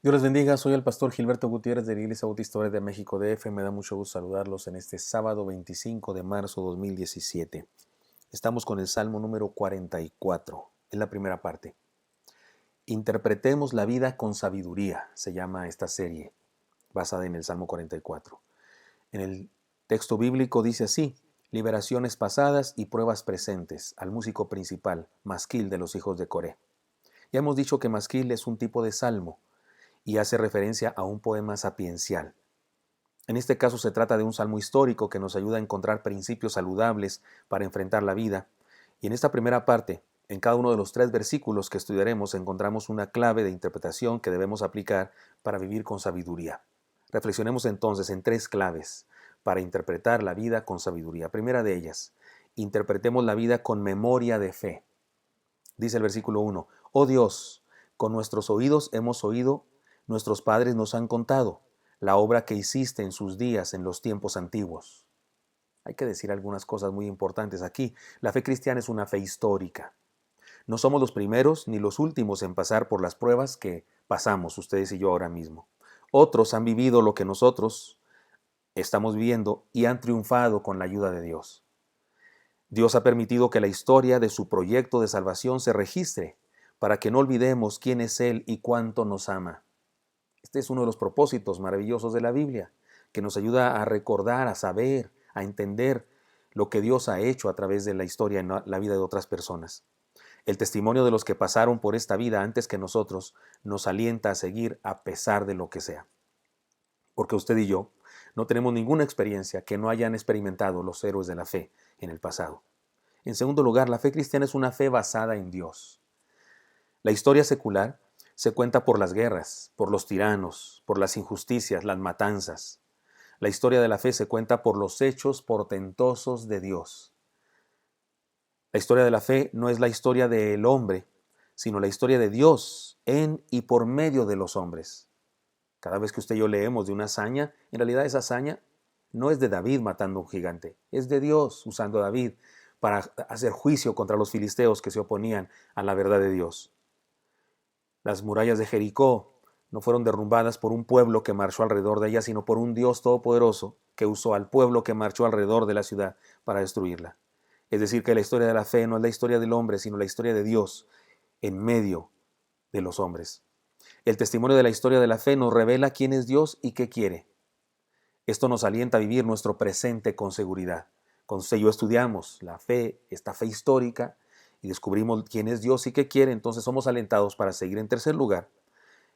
Dios les bendiga, soy el pastor Gilberto Gutiérrez de la Iglesia Bautista Obrera de México DF. Me da mucho gusto saludarlos en este sábado 25 de marzo 2017. Estamos con el Salmo número 44, en la primera parte. Interpretemos la vida con sabiduría, se llama esta serie, basada en el Salmo 44. En el texto bíblico dice así: liberaciones pasadas y pruebas presentes, al músico principal, Masquil de los hijos de Coré. Ya hemos dicho que Masquil es un tipo de salmo y hace referencia a un poema sapiencial. En este caso se trata de un salmo histórico que nos ayuda a encontrar principios saludables para enfrentar la vida. Y en esta primera parte, en cada uno de los 3 versículos que estudiaremos, encontramos una clave de interpretación que debemos aplicar para vivir con sabiduría. Reflexionemos entonces en 3 claves para interpretar la vida con sabiduría. Primera de ellas, interpretemos la vida con memoria de fe. Dice el versículo 1: oh Dios, con nuestros oídos hemos oído, nuestros padres nos han contado la obra que hiciste en sus días, en los tiempos antiguos. Hay que decir algunas cosas muy importantes aquí. La fe cristiana es una fe histórica. No somos los primeros ni los últimos en pasar por las pruebas que pasamos ustedes y yo ahora mismo. Otros han vivido lo que nosotros estamos viviendo y han triunfado con la ayuda de Dios. Dios ha permitido que la historia de su proyecto de salvación se registre para que no olvidemos quién es Él y cuánto nos ama. Este es uno de los propósitos maravillosos de la Biblia, que nos ayuda a recordar, a saber, a entender lo que Dios ha hecho a través de la historia en la vida de otras personas. El testimonio de los que pasaron por esta vida antes que nosotros nos alienta a seguir a pesar de lo que sea. Porque usted y yo no tenemos ninguna experiencia que no hayan experimentado los héroes de la fe en el pasado. En segundo lugar, la fe cristiana es una fe basada en Dios. La historia secular se cuenta por las guerras, por los tiranos, por las injusticias, las matanzas. La historia de la fe se cuenta por los hechos portentosos de Dios. La historia de la fe no es la historia del hombre, sino la historia de Dios en y por medio de los hombres. Cada vez que usted y yo leemos de una hazaña, en realidad esa hazaña no es de David matando a un gigante, es de Dios usando a David para hacer juicio contra los filisteos que se oponían a la verdad de Dios. Las murallas de Jericó no fueron derrumbadas por un pueblo que marchó alrededor de ella, sino por un Dios todopoderoso que usó al pueblo que marchó alrededor de la ciudad para destruirla. Es decir, que la historia de la fe no es la historia del hombre, sino la historia de Dios en medio de los hombres. El testimonio de la historia de la fe nos revela quién es Dios y qué quiere. Esto nos alienta a vivir nuestro presente con seguridad. Cuando usted y yo estudiamos la fe, esta fe histórica, y descubrimos quién es Dios y qué quiere, entonces somos alentados para seguir. En tercer lugar,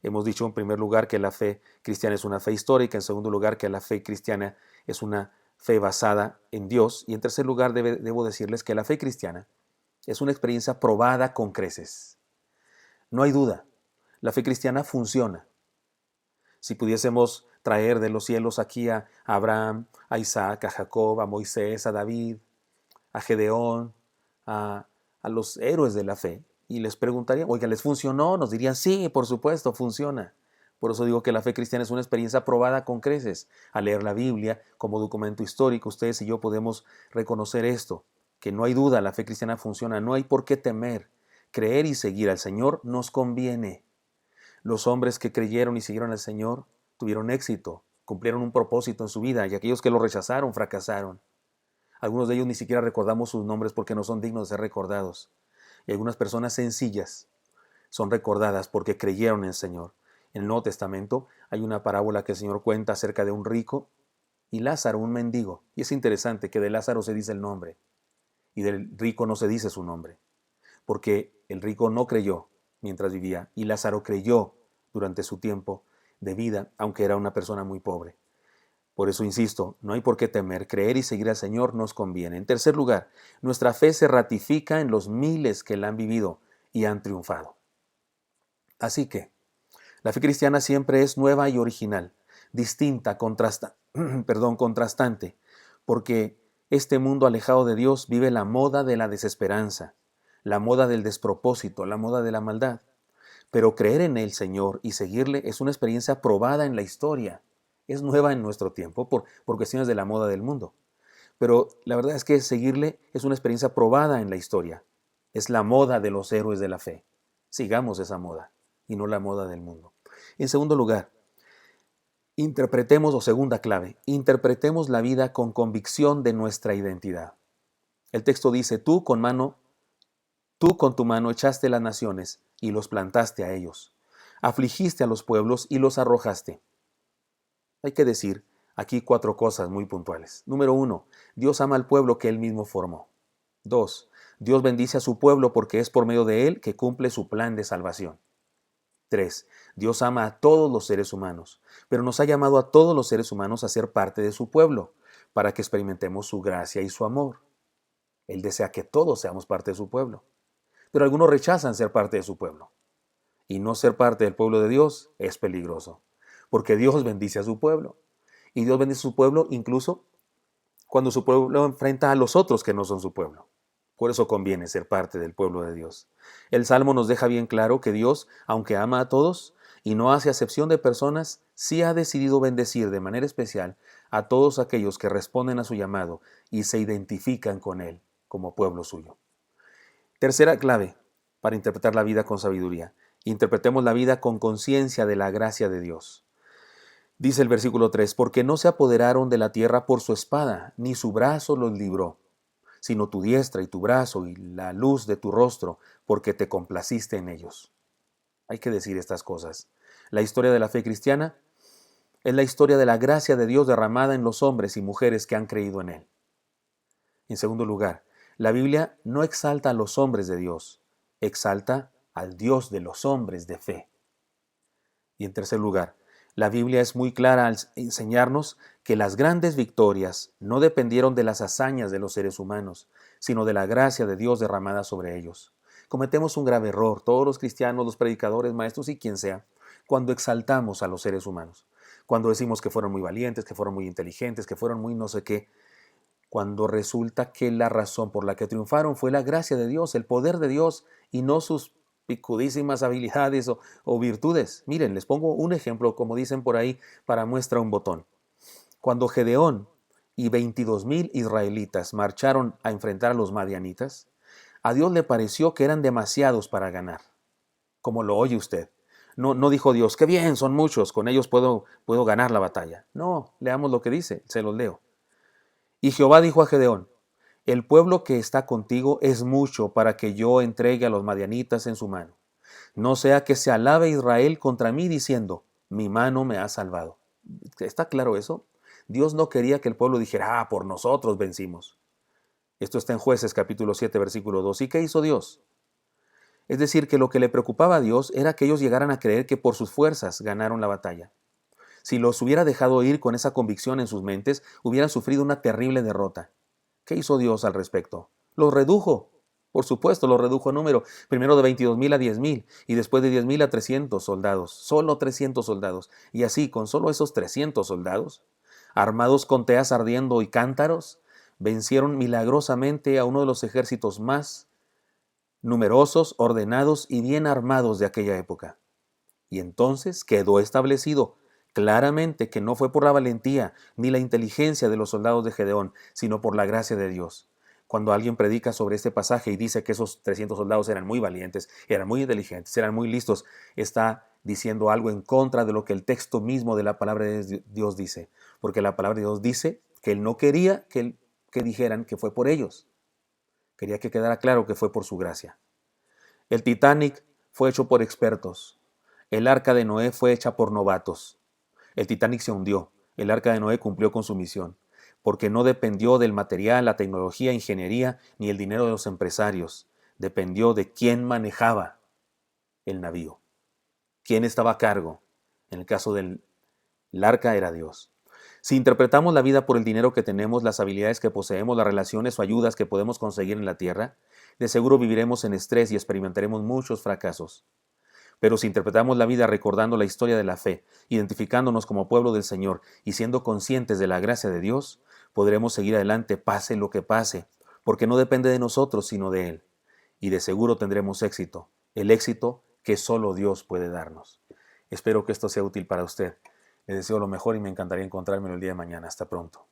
hemos dicho en primer lugar que la fe cristiana es una fe histórica, en segundo lugar que la fe cristiana es una fe basada en Dios, y en tercer lugar debo decirles que la fe cristiana es una experiencia probada con creces. No hay duda, la fe cristiana funciona. Si pudiésemos traer de los cielos aquí a Abraham, a Isaac, a Jacob, a Moisés, a David, a Gedeón, a los héroes de la fe, y les preguntaría, oiga, ¿les funcionó? Nos dirían, sí, por supuesto, funciona. Por eso digo que la fe cristiana es una experiencia probada con creces. Al leer la Biblia como documento histórico, ustedes y yo podemos reconocer esto, que no hay duda, la fe cristiana funciona, no hay por qué temer. Creer y seguir al Señor nos conviene. Los hombres que creyeron y siguieron al Señor tuvieron éxito, cumplieron un propósito en su vida, y aquellos que lo rechazaron fracasaron. Algunos de ellos ni siquiera recordamos sus nombres porque no son dignos de ser recordados. Y algunas personas sencillas son recordadas porque creyeron en el Señor. En el Nuevo Testamento hay una parábola que el Señor cuenta acerca de un rico y Lázaro, un mendigo. Y es interesante que de Lázaro se dice el nombre y del rico no se dice su nombre, porque el rico no creyó mientras vivía y Lázaro creyó durante su tiempo de vida, aunque era una persona muy pobre. Por eso insisto, no hay por qué temer, creer y seguir al Señor nos conviene. En tercer lugar, nuestra fe se ratifica en los miles que la han vivido y han triunfado. Así que, la fe cristiana siempre es nueva y original, distinta, contrastante, porque este mundo alejado de Dios vive la moda de la desesperanza, la moda del despropósito, la moda de la maldad. Pero creer en el Señor y seguirle es una experiencia probada en la historia. Es nueva en nuestro tiempo por cuestiones de la moda del mundo. Pero la verdad es que seguirle es una experiencia probada en la historia. Es la moda de los héroes de la fe. Sigamos esa moda y no la moda del mundo. En segundo lugar, interpretemos, o segunda clave, interpretemos la vida con convicción de nuestra identidad. El texto dice, tú con tu mano echaste las naciones y los plantaste a ellos. Afligiste a los pueblos y los arrojaste. Hay que decir aquí 4 cosas muy puntuales. Número 1, Dios ama al pueblo que Él mismo formó. 2, Dios bendice a su pueblo porque es por medio de Él que cumple su plan de salvación. 3, Dios ama a todos los seres humanos, pero nos ha llamado a todos los seres humanos a ser parte de su pueblo, para que experimentemos su gracia y su amor. Él desea que todos seamos parte de su pueblo, pero algunos rechazan ser parte de su pueblo. Y no ser parte del pueblo de Dios es peligroso, porque Dios bendice a su pueblo. Y Dios bendice a su pueblo incluso cuando su pueblo enfrenta a los otros que no son su pueblo. Por eso conviene ser parte del pueblo de Dios. El Salmo nos deja bien claro que Dios, aunque ama a todos y no hace acepción de personas, sí ha decidido bendecir de manera especial a todos aquellos que responden a su llamado y se identifican con Él como pueblo suyo. Tercera clave para interpretar la vida con sabiduría. Interpretemos la vida con conciencia de la gracia de Dios. Dice el versículo 3, porque no se apoderaron de la tierra por su espada, ni su brazo los libró, sino tu diestra y tu brazo y la luz de tu rostro, porque te complaciste en ellos. Hay que decir estas cosas. La historia de la fe cristiana es la historia de la gracia de Dios derramada en los hombres y mujeres que han creído en Él. En segundo lugar, la Biblia no exalta a los hombres de Dios, exalta al Dios de los hombres de fe. Y en tercer lugar, la Biblia es muy clara al enseñarnos que las grandes victorias no dependieron de las hazañas de los seres humanos, sino de la gracia de Dios derramada sobre ellos. Cometemos un grave error, todos los cristianos, los predicadores, maestros y quien sea, cuando exaltamos a los seres humanos, cuando decimos que fueron muy valientes, que fueron muy inteligentes, que fueron muy no sé qué, cuando resulta que la razón por la que triunfaron fue la gracia de Dios, el poder de Dios y no sus picudísimas habilidades o virtudes. Miren, les pongo un ejemplo, como dicen por ahí, para muestra un botón. Cuando Gedeón y 22,000 israelitas marcharon a enfrentar a los madianitas, a Dios le pareció que eran demasiados para ganar. Como lo oye usted. No dijo Dios, qué bien, son muchos, con ellos puedo ganar la batalla. No, leamos lo que dice, se los leo. Y Jehová dijo a Gedeón, el pueblo que está contigo es mucho para que yo entregue a los madianitas en su mano. No sea que se alabe Israel contra mí diciendo, mi mano me ha salvado. ¿Está claro eso? Dios no quería que el pueblo dijera, por nosotros vencimos. Esto está en Jueces capítulo 7, versículo 2. ¿Y qué hizo Dios? Es decir, que lo que le preocupaba a Dios era que ellos llegaran a creer que por sus fuerzas ganaron la batalla. Si los hubiera dejado ir con esa convicción en sus mentes, hubieran sufrido una terrible derrota. ¿Qué hizo Dios al respecto? Los redujo. Por supuesto, los redujo a número. Primero de 22,000 a 10,000 y después de 10,000 a 300 soldados. Solo 300 soldados. Y así, con solo esos 300 soldados, armados con teas ardiendo y cántaros, vencieron milagrosamente a uno de los ejércitos más numerosos, ordenados y bien armados de aquella época. Y entonces quedó establecido claramente que no fue por la valentía ni la inteligencia de los soldados de Gedeón, sino por la gracia de Dios. Cuando alguien predica sobre este pasaje y dice que esos 300 soldados eran muy valientes, eran muy inteligentes, eran muy listos, está diciendo algo en contra de lo que el texto mismo de la palabra de Dios dice. Porque la palabra de Dios dice que Él no quería que dijeran que fue por ellos. Quería que quedara claro que fue por su gracia. El Titanic fue hecho por expertos. El arca de Noé fue hecha por novatos. El Titanic se hundió. El arca de Noé cumplió con su misión, porque no dependió del material, la tecnología, ingeniería, ni el dinero de los empresarios. Dependió de quién manejaba el navío, quién estaba a cargo. En el caso del arca era Dios. Si interpretamos la vida por el dinero que tenemos, las habilidades que poseemos, las relaciones o ayudas que podemos conseguir en la tierra, de seguro viviremos en estrés y experimentaremos muchos fracasos. Pero si interpretamos la vida recordando la historia de la fe, identificándonos como pueblo del Señor y siendo conscientes de la gracia de Dios, podremos seguir adelante pase lo que pase, porque no depende de nosotros sino de Él. Y de seguro tendremos éxito, el éxito que solo Dios puede darnos. Espero que esto sea útil para usted. Le deseo lo mejor y me encantaría encontrármelo el día de mañana. Hasta pronto.